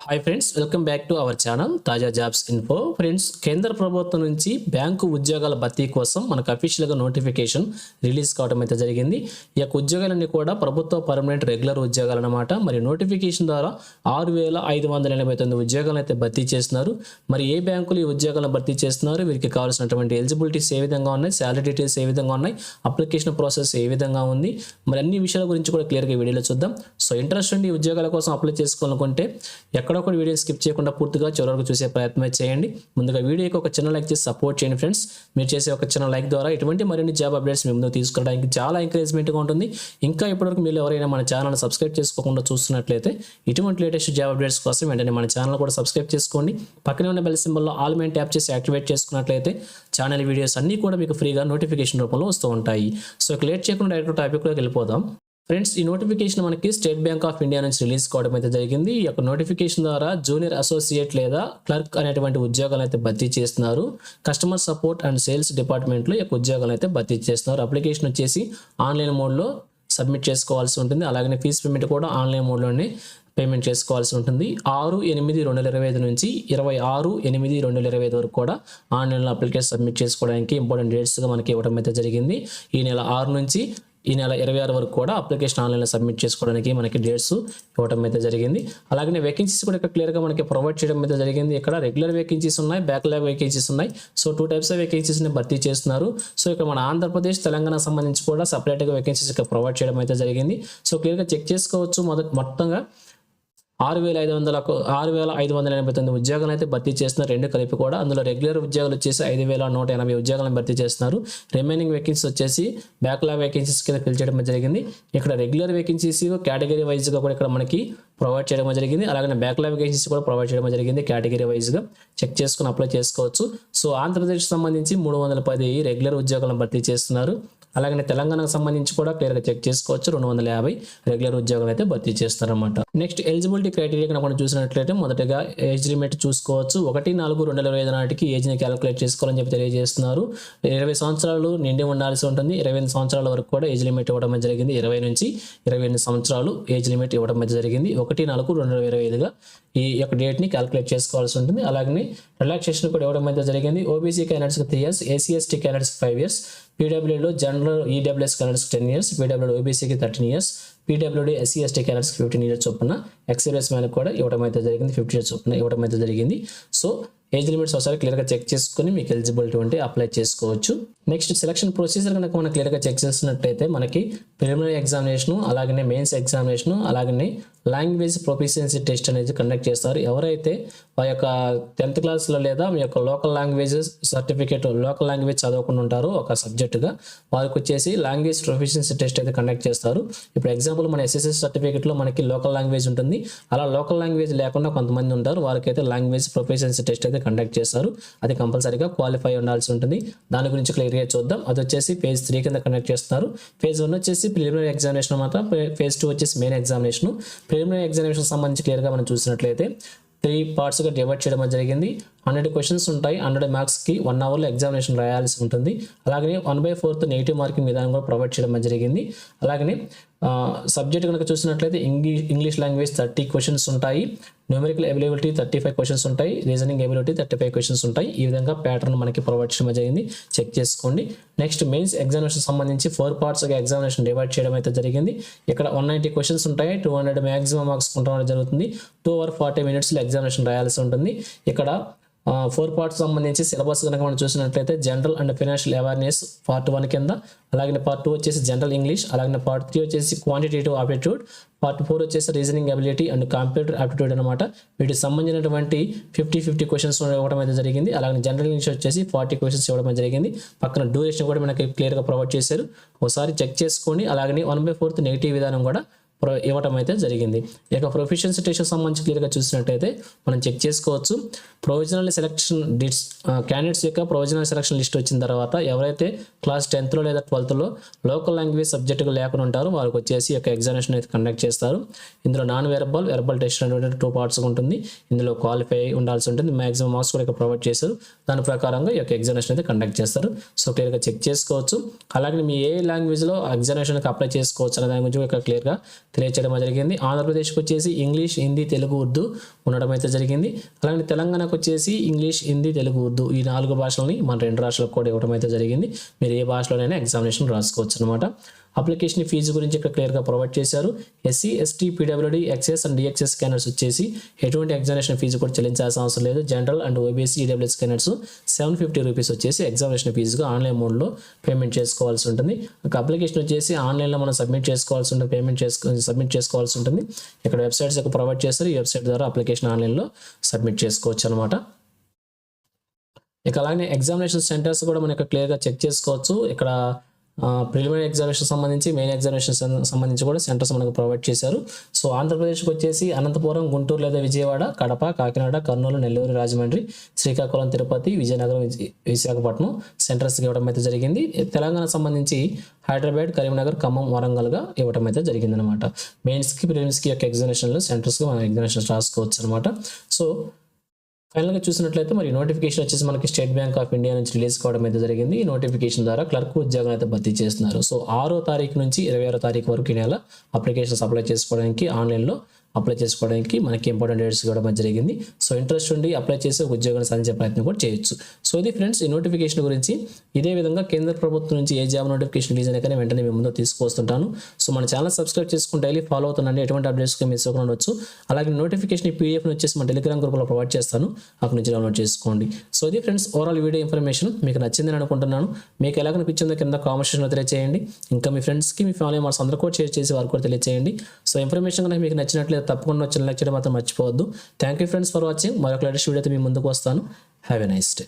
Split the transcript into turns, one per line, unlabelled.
Hi friends, welcome back to our channel తాజా jobs info. Friends, కేంద్ర ప్రభుత్వం నుంచి బ్యాంకు ఉద్యోగాల భర్తీ కోసం మనకు అఫీషియల్గా నోటిఫికేషన్ రిలీజ్ కావడం అయితే జరిగింది. ఈ యొక్క ఉద్యోగాలన్నీ కూడా ప్రభుత్వ పర్మనెంట్ రెగ్యులర్ ఉద్యోగాలు అన్నమాట. మరి నోటిఫికేషన్ ద్వారా 6,589 ఉద్యోగాలను అయితే భర్తీ చేస్తున్నారు. మరి ఏ బ్యాంకులు ఈ ఉద్యోగాలను భర్తీ చేస్తున్నారు, వీరికి కావాల్సినటువంటి ఎలిజిబిలిటీస్ ఏ విధంగా ఉన్నాయి, శాలరీ డీటెయిల్స్ ఏ విధంగా ఉన్నాయి, అప్లికేషన్ ప్రాసెస్ ఏ విధంగా ఉంది, మరి అన్ని విషయాల గురించి కూడా క్లియర్గా వీడియోలో చూద్దాం. సో ఇంట్రెస్ట్ ఉండి ఈ ఉద్యోగాల కోసం అప్లై చేసుకోవాలనుకుంటే ఎక్కడొకటి వీడియో స్కిప్ చేయకుండా పూర్తిగా చివరి వరకు చూసే ప్రయత్నం చేయండి. ముందుగా వీడియోకి ఒక చిన్న లైక్ చేసి సపోర్ట్ చేయండి ఫ్రెండ్స్. మీరు చేసే ఒక చిన్న లైక్ ద్వారా ఇటువంటి మరిన్ని జాబ్ అప్డేట్స్ మీ ముందుకు తీసుకోవడానికి చాలా ఎంకరేజ్మెంట్గా ఉంటుంది. ఇంకా ఇప్పటివరకు మీరు ఎవరైనా మన ఛానల్ సబ్స్క్రైబ్ చేసుకోకుండా చూస్తున్నట్లయితే ఇటువంటి లేటెస్ట్ జాబ్ అప్డేట్స్ కోసం వెంటనే మన ఛానల్ కూడా సబ్స్క్రైబ్ చేసుకోండి. పక్కనే ఉన్న బెల్ సింబల్లో ఆల్ మెయిన్ ట్యాప్ చేసి యాక్టివేట్ చేసుకున్నట్లయితే ఛానల్ వీడియోస్ అన్నీ కూడా మీకు ఫ్రీగా నోటిఫికేషన్ రూపంలో వస్తూ ఉంటాయి. సో లేట్ చేయకుండా డైరెక్ట్ టాపిక్లోకి వెళ్ళిపోదాం. ఫ్రెండ్స్, ఈ నోటిఫికేషన్ మనకి స్టేట్ బ్యాంక్ ఆఫ్ ఇండియా నుంచి రిలీజ్ కావడం అయితే జరిగింది. ఈ యొక్క నోటిఫికేషన్ ద్వారా జూనియర్ అసోసియేట్ లేదా క్లర్క్ అనేటువంటి ఉద్యోగాలు అయితే భర్తీ చేస్తున్నారు. కస్టమర్ సపోర్ట్ అండ్ సేల్స్ డిపార్ట్మెంట్లో ఈ యొక్క ఉద్యోగాలు అయితే భర్తీ చేస్తున్నారు. అప్లికేషన్ వచ్చేసి ఆన్లైన్ మోడ్లో సబ్మిట్ చేసుకోవాల్సి ఉంటుంది. అలాగే ఫీజు పేమెంట్ కూడా ఆన్లైన్ మోడ్లోనే పేమెంట్ చేసుకోవాల్సి ఉంటుంది. 6/8/2025 నుంచి 26/8/2025 వరకు కూడా ఆన్లైన్లో అప్లికేషన్ సబ్మిట్ చేసుకోవడానికి ఇంపార్టెంట్ డేట్స్గా మనకి ఇవ్వడం అయితే జరిగింది. ఈ నెల 6 నుంచి ఈ నెల 26 వరకు కూడా అప్లికేషన్ ఆన్లైన్లో సబ్మిట్ చేసుకోవడానికి మనకి డేట్స్ ఇవ్వడం అయితే జరిగింది. అలాగే వేకెన్సీస్ కూడా ఇక్కడ క్లియర్గా మనకి ప్రొవైడ్ చేయడం అయితే జరిగింది. ఇక్కడ రెగ్యులర్ వేకెన్సీస్ ఉన్నాయి, బ్యాక్లాగ్ వేకెన్సీస్ ఉన్నాయి. సో 2 టైప్స్ ఆఫ్ వేకెన్సీస్ని భర్తీ చేస్తున్నారు. సో ఇక్కడ మన ఆంధ్రప్రదేశ్, తెలంగాణ సంబంధించి కూడా సపరేట్గా వేకెన్సీస్ ఇక్కడ ప్రొవైడ్ చేయడం అయితే జరిగింది. సో క్లియర్గా చెక్ చేసుకోవచ్చు. మొత్తంగా 6,589 ఉద్యోగాలు అయితే భర్తీ చేస్తున్నారు, రెండు కలిపి కూడా. అందులో రెగ్యులర్ ఉద్యోగాలు వచ్చేసి 5,180 ఉద్యోగాలను భర్తీ చేస్తున్నారు. రిమైనింగ్ వేకెన్సీస్ వచ్చేసి బ్యాక్లాగ్ వేకెన్సీస్ కింద ఫిల్ చేయడం జరిగింది. ఇక్కడ రెగ్యులర్ వేకెన్సీస్ కేటగిరీ వైజ్గా కూడా ఇక్కడ మనకి ప్రొవైడ్ చేయడం జరిగింది. అలాగే బ్యాక్లాగ్ వేకెన్సీస్ కూడా ప్రొవైడ్ చేయడం జరిగింది. కేటగిరీ వైజ్గా చెక్ చేసుకుని అప్లై చేసుకోవచ్చు. సో ఆంధ్రప్రదేశ్కి సంబంధించి 310 రెగ్యులర్ ఉద్యోగాలను భర్తీ చేస్తున్నారు. అలాగే తెలంగాణకు సంబంధించి కూడా క్లియర్గా చెక్ చేసుకోవచ్చు. 250 రెగ్యులర్ ఉద్యోగాలు అయితే భర్తీ చేస్తారన్నమాట. నెక్స్ట్ ఎలిజిబిలిటీ క్రైటీరియా మనం చూసినట్లయితే మొదటగా ఏజ్ లిమిట్ చూసుకోవచ్చు. 1/4/2025 నాటికి ఏజ్ని క్యాలిక్యులేట్ చేసుకోవాలని చెప్పి తెలియజేస్తున్నారు. 20 సంవత్సరాలు నిండి ఉండాల్సి ఉంటుంది. 28 సంవత్సరాల వరకు కూడా ఏజ్ లిమిట్ ఇవ్వడం జరిగింది. 20 నుంచి 28 సంవత్సరాలు ఏజ్ లిమిట్ ఇవ్వడం జరిగింది. 1/4/2025గా ఈ యొక్క డేట్ని క్యాలిక్యులేట్ చేసుకోవాల్సి ఉంటుంది. అలాగే రిలాక్సేషన్ కూడా ఇవ్వడం అయితే జరిగింది. ఓబీసీ క్యాండిడేట్స్కి 3 years, ఎస్సీ/ఎస్టీ క్యాండిడేట్స్కి 5 years, పీడబ్ల్యూడీలో జనరల్ ఈడబ్ల్యూఎస్ క్యాండిడేట్స్కి 10 years, పీడబ్ల్యూడీ ఓబీసీకి 13 years, పీడబ్ల్యూడీ ఎస్సీ/ఎస్టీ క్యాండిడేట్స్కి 15 years చొప్పున, ఎక్స్‌సర్వీస్ మ్యాన్ కూడా ఇవ్వడం అయితే జరిగింది. 50 years చొప్పున ఇవ్వడం అయితే జరిగింది. సో ఏజ్ లిమిట్స్ ఒకసారి క్లియర్గా చెక్ చేసుకుని మీకు ఎలిజిబిలిటీ ఉంటే అప్లై చేసుకోవచ్చు. నెక్స్ట్ సెలక్షన్ ప్రొసీజర్ కనుక మనం క్లియర్గా చెక్ చేసినట్లయితే మనకి ప్రిలిమినరీ ఎగ్జామినేషన్, అలాగే మెయిన్స్ ఎగ్జామినేషన్, అలాగే లాంగ్వేజ్ ప్రొఫిషియన్సీ టెస్ట్ అనేది కండక్ట్ చేస్తారు. ఎవరైతే ఆ యొక్క 10th క్లాస్లో లేదా మీ యొక్క local languages certificate local language చదవకుండా ఉంటారో ఒక సబ్జెక్టుగా, వారికి వచ్చేసి లాంగ్వేజ్ ప్రొఫిషియన్సీ టెస్ట్ అయితే కండక్ట్ చేస్తారు. ఇప్పుడు ఎగ్జాంపుల్ మన ఎస్ఎస్ఎస్ సర్టిఫికేట్లో మనకి లోకల్ లాంగ్వేజ్ ఉంటుంది. అలా లోకల్ లాంగ్వేజ్ లేకుండా కొంతమంది ఉంటారు, వారికైతే లాంగ్వేజ్ ప్రొఫిషియన్సీ టెస్ట్ అయితే కండక్ట్ చేస్తారు. అది కంపల్సరీగా క్వాలిఫై ఉండాల్సి ఉంటుంది. దాని గురించి క్లియర్గా చూద్దాం. అది వచ్చేసి phase 3 కింద కండక్ట్ చేస్తున్నారు. phase 1 వచ్చేసి ప్రిలిమినరీ ఎగ్జామినేషన్ అన్నమాట. phase 2 వచ్చేసి మెయిన్ ఎగ్జామినేషన్. ప్రిలిమినరీ ఎగ్జామినేషన్ సంబంధించి క్లియర్గా మనం చూసినట్లయితే 3 పార్ట్స్గా డివైడ్ చేయడం జరిగింది. 100 క్వశ్చన్స్ ఉంటాయి. 100 మార్క్స్కి 1 అవర్లో ఎగ్జామినేషన్ రాయాల్సి ఉంటుంది. అలాగే 1/4 నెగిటివ్ మార్కింగ్ విధానం కూడా ప్రొవైడ్ చేయడం జరిగింది. అలాగే సబ్జెక్ట్ కనుక చూసినట్లయితే ఇంగ్లీష్ లాంగ్వేజ్ 30 క్వశ్చన్స్ ఉంటాయి. న్యూమరికల్ ఎబిలిటీ 35 క్వశ్చన్స్ ఉంటాయి. రీజనింగ్ ఎబిలిటీ 35 క్వశ్చన్స్ ఉంటాయి. ఈ విధంగా ప్యాటర్న్ మనకి ప్రొవైడ్ చేయడం జరిగింది. చెక్ చేసుకోండి. నెక్స్ట్ మెయిన్స్ ఎగ్జామినేషన్ సంబంధించి 4 పార్ట్స్గా ఎగ్జామినేషన్ డివైడ్ చేయడం అయితే జరిగింది. ఇక్కడ 190 క్వశ్చన్స్ ఉంటాయి. 200 మ్యాక్సిమం మార్క్స్ ఉండడం జరుగుతుంది. 2 hours 40 minutes ఎగ్జామినేషన్ రాయాల్సి ఉంటుంది. ఇక్కడ 4 పార్ట్స్ సంబంధించి సిలబస్ కనుక మనం చూసినట్లయితే general and financial awareness part 1 కింద, అలాగే పార్ట్ 2 వచ్చేసి జనరల్ ఇంగ్లీష్, అలాగే పార్ట్ 3 వచ్చేసి క్వాంటిటేటివ్ ఆప్టిట్యూడ్, పార్ట్ 4 వచ్చేసి reasoning ability and computer aptitude అనమాట. వీటికి సంబంధించినటువంటి 50 క్వశ్చన్స్ ఇవ్వడం అయితే జరిగింది. అలాగే జనరల్ ఇంగ్లీష్ వచ్చేసి 40 క్వశ్చన్స్ ఇవ్వడం జరిగింది. పక్కన డ్యూరేషన్ కూడా మనకి క్లియర్గా ప్రొవైడ్ చేశారు. ఒకసారి చెక్ చేసుకోండి. అలాగే 1/4 నెగిటివ్ విధానం కూడా ఇవ్వటం అయితే జరిగింది. ఈ యొక్క ప్రొఫిషియన్సీ టెస్ట్ సంబంధించి క్లియర్గా చూసినట్టయితే మనం చెక్ చేసుకోవచ్చు. ప్రొవిజనల్ సెలక్షన్ క్యాండిడేట్స్ యొక్క ప్రొవిజనల్ సెలక్షన్ లిస్ట్ వచ్చిన తర్వాత ఎవరైతే క్లాస్ 10th లేదా 12th లోకల్ లాంగ్వేజ్ సబ్జెక్టులు లేకుండా ఉంటారో వారికి వచ్చేసి యొక్క ఎగ్జామినేషన్ అయితే కండక్ట్ చేస్తారు. ఇందులో నాన్ వెర్బల్ టెస్ట్ అనేటువంటి 2 parts ఉంటుంది. ఇందులో క్వాలిఫై ఉండాల్సి ఉంటుంది. మ్యాక్సిమం మార్క్స్ కూడా ఇక్కడ ప్రొవైడ్ చేశారు. దాని ప్రకారంగా ఈ యొక్క ఎగ్జామినేషన్ అయితే కండక్ట్ చేస్తారు. సో క్లియర్గా చెక్ చేసుకోవచ్చు. అలాగే మీ ఏ లాంగ్వేజ్లో ఎగ్జామినేషన్కి అప్లై చేసుకోవచ్చు అనే దాని గురించి ఇక్కడ క్లియర్గా తెలియచేయడం జరిగింది. ఆంధ్రప్రదేశ్కి వచ్చేసి ఇంగ్లీష్, హిందీ, తెలుగు, ఉర్దూ ఉండడం అయితే జరిగింది. అలాగే తెలంగాణకు వచ్చేసి ఇంగ్లీష్, హిందీ, తెలుగు, ఉర్దూ ఈ 4 భాషలని మన 2 రాష్ట్రాలకు కూడా ఇవ్వడం అయితే జరిగింది. మీరు ఏ భాషలోనైనా ఎగ్జామినేషన్ రాసుకోవచ్చు అనమాట. అప్లికేషన్ ఫీజు గురించి ఇక్కడ క్లియర్గా ప్రొవైడ్ చేశారు. ఎస్సీ, ఎస్టీ, పీడబ్ల్యూడీ, ఎక్సెస్ అండ్ డిఎక్సెస్ క్యాండిడేట్స్ వచ్చేసి ఎటువంటి ఎగ్జామినేషన్ ఫీజు కూడా చెల్లించాల్సిన అవసరం లేదు. General and OBC, EWS candidates 750 rupees వచ్చేసి ఎగ్జామినేషన్ ఫీజుగా ఆన్లైన్ మోడ్లో పేమెంట్ చేసుకోవాల్సి ఉంటుంది. ఒక అప్లికేషన్ వచ్చేసి ఆన్లైన్లో మనం సబ్మిట్ చేసుకోవాల్సి ఉంటుంది, సబ్మిట్ చేసుకోవాల్సి ఉంటుంది. ఇక్కడ వెబ్సైట్స్ యొక్క ప్రొవైడ్ చేస్తారు. ఈ వెబ్సైట్ ద్వారా అప్లికేషన్ ఆన్లైన్లో సబ్మిట్ చేసుకోవచ్చు అనమాట. ఇక అలాగే ఎగ్జామినేషన్ సెంటర్స్ కూడా మనం ఇక్కడ క్లియర్గా చెక్ చేసుకోవచ్చు. ఇక్కడ ప్రిలిమినరీ ఎగ్జామినేషన్ సంబంధించి, మెయిన్ ఎగ్జామినేషన్ సంబంధించి కూడా సెంటర్స్ మనకు ప్రొవైడ్ చేశారు. సో ఆంధ్రప్రదేశ్కి వచ్చేసి అనంతపురం, గుంటూరు లేదా విజయవాడ, కడప, కాకినాడ, కర్నూలు, నెల్లూరు, రాజమండ్రి, శ్రీకాకుళం, తిరుపతి, విజయనగరం, విశాఖపట్నం సెంటర్స్కి ఇవ్వడం అయితే జరిగింది. తెలంగాణ సంబంధించి హైదరాబాద్, కరీంనగర్, ఖమ్మం, వరంగల్గా ఇవ్వడం అయితే జరిగింది అనమాట. మెయిన్స్కి, ప్రిలిమ్స్కి యొక్క ఎగ్జామినేషన్లో సెంటర్స్కి మనం ఎగ్జామినేషన్స్ రాసుకోవచ్చు అనమాట. సో ఫైనల్గా చూసినట్లయితే మరి నోటిఫికేషన్ వచ్చేసి మనకి స్టేట్ బ్యాంక్ ఆఫ్ ఇండియా నుంచి రిలీజ్ కావడం అయితే జరిగింది. ఈ నోటిఫికేషన్ ద్వారా క్లర్క్ ఉద్యోగం అయితే భర్తీ చేస్తున్నారు. సో 6వ తారీఖు నుంచి 26వ తారీఖు వరకు ఈ నెల అప్లికేషన్స్ అప్లై చేసుకోవడానికి, ఆన్లైన్లో అప్లై చేసుకోవడానికి మనకి ఇంపార్టెంట్ డేట్స్ ఇవ్వడం జరిగింది. సో ఇంట్రెస్ట్ ఉండి అప్లై చేసి ఒక ఉద్యోగాన్ని సాధించే ప్రయత్నం కూడా చేయొచ్చు. సో ఇది ఫ్రెండ్స్ ఈ నోటిఫికేషన్ గురించి. ఇదే విధంగా కేంద్ర ప్రభుత్వం నుంచి ఏ జాబ్ నోటిఫికేషన్ రిలీజ్ అయినా కానీ వెంటనే మేము ముందు తీసుకొస్తుంటాను. సో మన ఛానల్ సబ్స్క్రైబ్ చేసుకుని డైలీ ఫాలో అవుతుండండి. ఎటువంటి అప్డేట్స్ మిస్ అవ్వకుండా ఉండొచ్చు. అలాగే నోటిఫికేషన్ పీడిఎఫ్ వచ్చేసి మన టెలిగ్రామ్ గ్రూప్లో ప్రొవైడ్ చేస్తాను, అక్కడ నుంచి డౌన్లోడ్ చేసుకోండి. సో ఇది ఫ్రెండ్స్ ఓవరాల్ వీడియో ఇన్ఫర్మేషన్ మీకు నచ్చిందని అనుకుంటున్నాను. మీకు ఎలా కనిపించిందో కింద కామెంట్ సెక్షన్లో తెలియజేయండి. ఇంకా మీ ఫ్రెండ్స్కి, మీ ఫ్యామిలీ మెంబర్స్ అందరూ కూడా షేర్ చేసి వారు కూడా తెలియజేయండి. సో ఇన్ఫర్మేషన్ కనుక మీకు నచ్చినట్లయితే తప్పకుండా వచ్చిన లైక్ చేయడం మాత్రం మర్చిపోవద్దు. Thank you friends for watching. మరొక లేటెస్ట్ వీడియోతో మీ ముందుకు వస్తాను. Have a nice day.